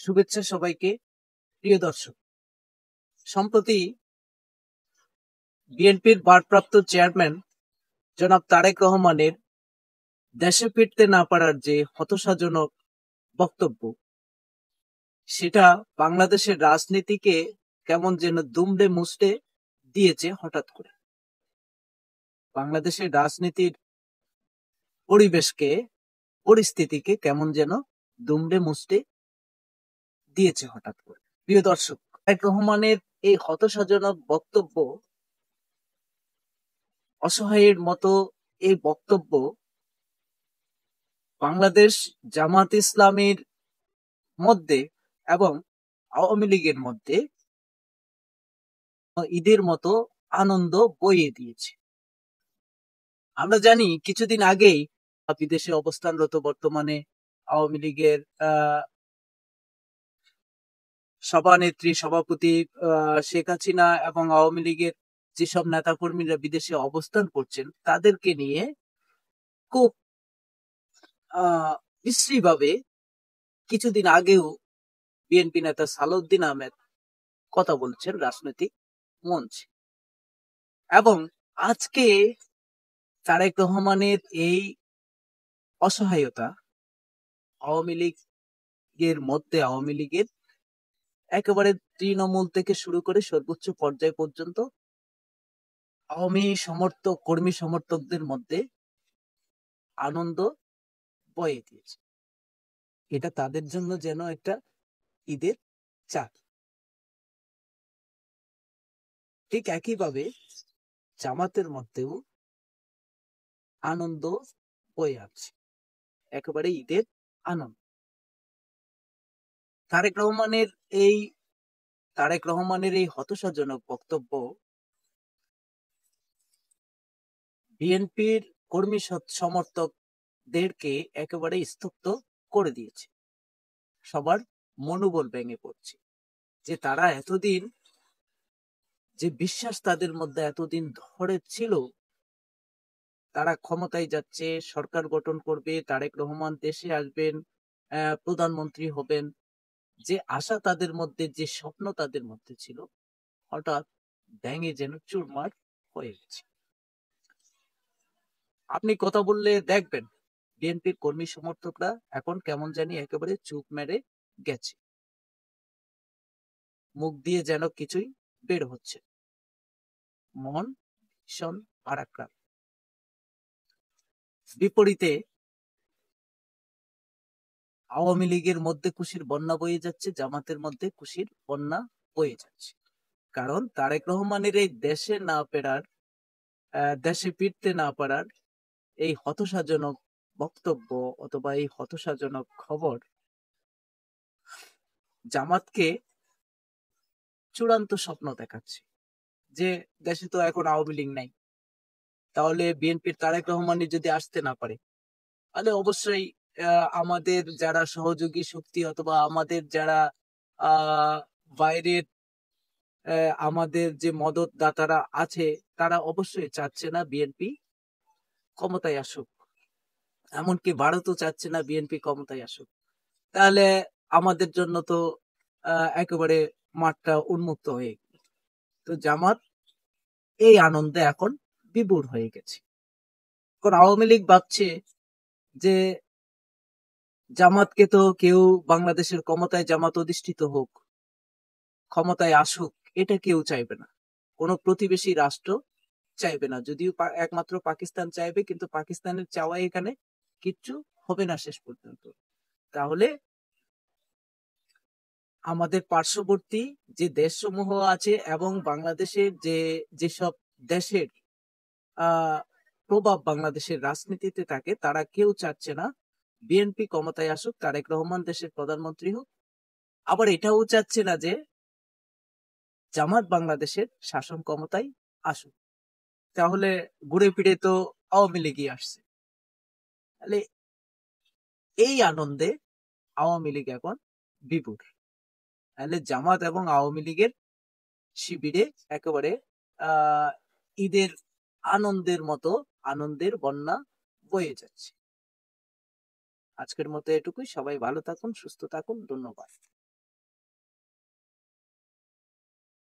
শুভেচ্ছা সবাইকে। প্রিয় দর্শক, সম্প্রতি বিএনপির ভারপ্রাপ্ত চেয়ারম্যান জনাব তারেক রহমানের দেশে ফিরতে না পারার যে হতাশাজনক বক্তব্য, সেটা বাংলাদেশের রাজনীতিকে কেমন যেন দুমড়ে মুচড়ে দিয়েছে হঠাৎ করে। বাংলাদেশের রাজনীতির পরিবেশকে, পরিস্থিতিকে কেমন যেন দুমড়ে মুচড়ে দিয়েছে হঠাৎ করে। প্রিয় দর্শক, তারেক রহমানের এই হতাশাজনক বক্তব্য, অসহায়ের মতো এই বক্তব্য বাংলাদেশ জামাত ইসলামীর মধ্যে এবং আওয়ামী লীগের মধ্যে ঈদের মতো আনন্দ বইয়ে দিয়েছে। আমরা জানি কিছুদিন আগেই বিদেশে অবস্থানরত বর্তমানে আওয়ামী লীগের সভানেত্রী, সভাপতি শেখ হাসিনা এবং আওয়ামী লীগের যেসব নেতাকর্মীরা বিদেশে অবস্থান করছেন, তাদেরকে নিয়ে খুব বিশ্রীভাবে কিছুদিন আগেও বিএনপি নেতা সালাউদ্দিন আহমেদ কথা বলছেন রাজনৈতিক মঞ্চে। এবং আজকে তারেক রহমানের এই অসহায়তা আওয়ামী লীগের মধ্যে, আওয়ামী লীগের একেবারে তৃণমূল থেকে শুরু করে সর্বোচ্চ পর্যায় পর্যন্ত আওয়ামী সমর্থক, কর্মী সমর্থকদের মধ্যে আনন্দ বয়ে দিয়েছে। এটা তাদের জন্য যেন একটা ঈদের চাঁদ। ঠিক একইভাবে জামাতের মধ্যেও আনন্দ বয়ে আছে, একেবারে ঈদের আনন্দ। তারেক রহমানের এই হতাশাজনক বক্তব্য বিএনপির কর্মী সমর্থকদেরকে একেবারে স্তব্ধ করে দিয়েছে। সবার মনোবল ভেঙে পড়ছে যে তারা এতদিন যে বিশ্বাস তাদের মধ্যে এতদিন ধরে ছিল, তারা ক্ষমতায় যাচ্ছে, সরকার গঠন করবে, তারেক রহমান দেশে আসবেন, প্রধানমন্ত্রী হবেন, যে আশা তাদের মধ্যে, যে স্বপ্ন তাদের মধ্যে ছিল, হঠাৎ ভেঙে যেন চুরমার হয়ে গেছে। আপনি কথা বললে দেখবেন বিএনপির কর্মী সমর্থকরা এখন কেমন জানি একেবারে চুপ মেরে গেছে, মুখ দিয়ে যেন কিছুই বের হচ্ছে, মন ভীষণ ভারাক্রান্ত। বিপরীতে আওয়ামী লীগের মধ্যে খুশির বন্যা বয়ে যাচ্ছে, জামাতের মধ্যে খুশির বন্যা বয়ে যাচ্ছে। কারণ তারেক রহমানের এই দেশে ফিরতে না পারার এই হতাশাজনক বক্তব্য অথবা এই হতাশাজনক খবর জামাতকে চূড়ান্ত স্বপ্ন দেখাচ্ছে যে দেশে তো এখন আওয়ামী লীগ নাই, তাহলে বিএনপির তারেক রহমানই যদি আসতে না পারে, তাহলে অবশ্যই আমাদের যারা সহযোগী শক্তি অথবা আমাদের যারা বাইরের আমাদের যে মদতদাতারা আছে, তারা অবশ্যই চাচ্ছে না বিএনপি ক্ষমতায় আসুক, এমনকি ভারতও চাচ্ছে না বিএনপি ক্ষমতায় আসুক। তাহলে আমাদের জন্য তো একেবারে মাঠটা উন্মুক্ত হয়ে গেল। তো জামাত এই আনন্দে এখন বিভোর হয়ে গেছে। এখন আওয়ামী লীগ ভাবছে যে জামাতকে তো কেউ, বাংলাদেশের ক্ষমতায় জামাত অধিষ্ঠিত হোক, ক্ষমতায় আসুক, এটা কেউ চাইবে না, কোনো প্রতিবেশী রাষ্ট্র চাইবে না। যদিও একমাত্র পাকিস্তান চাইবে, কিন্তু পাকিস্তানের চাওয়া এখানে কিচ্ছু হবে না শেষ পর্যন্ত। তাহলে আমাদের পার্শ্ববর্তী যে দেশসমূহ আছে এবং বাংলাদেশের যেসব দেশের প্রভাব বাংলাদেশের রাজনীতিতে থাকে, তারা কেউ চাচ্ছে না বিএনপি ক্ষমতায় আসুক, তারেক রহমান দেশের প্রধানমন্ত্রী হোক। আবার এটাও চাচ্ছে না যে জামাত বাংলাদেশের শাসন ক্ষমতায় আসুক। তাহলে ঘুরে ফিরে তো আওয়ামী লীগই আসছে। তাহলে এই আনন্দে আওয়ামী লীগ এখন বিভোর। তাহলে জামাত এবং আওয়ামী লীগের শিবিরে একেবারে ঈদের আনন্দের মতো আনন্দের বন্যা বয়ে যাচ্ছে। আজকের মতো এটুকুই। সবাই ভালো থাকুন, সুস্থ থাকুন। ধন্যবাদ।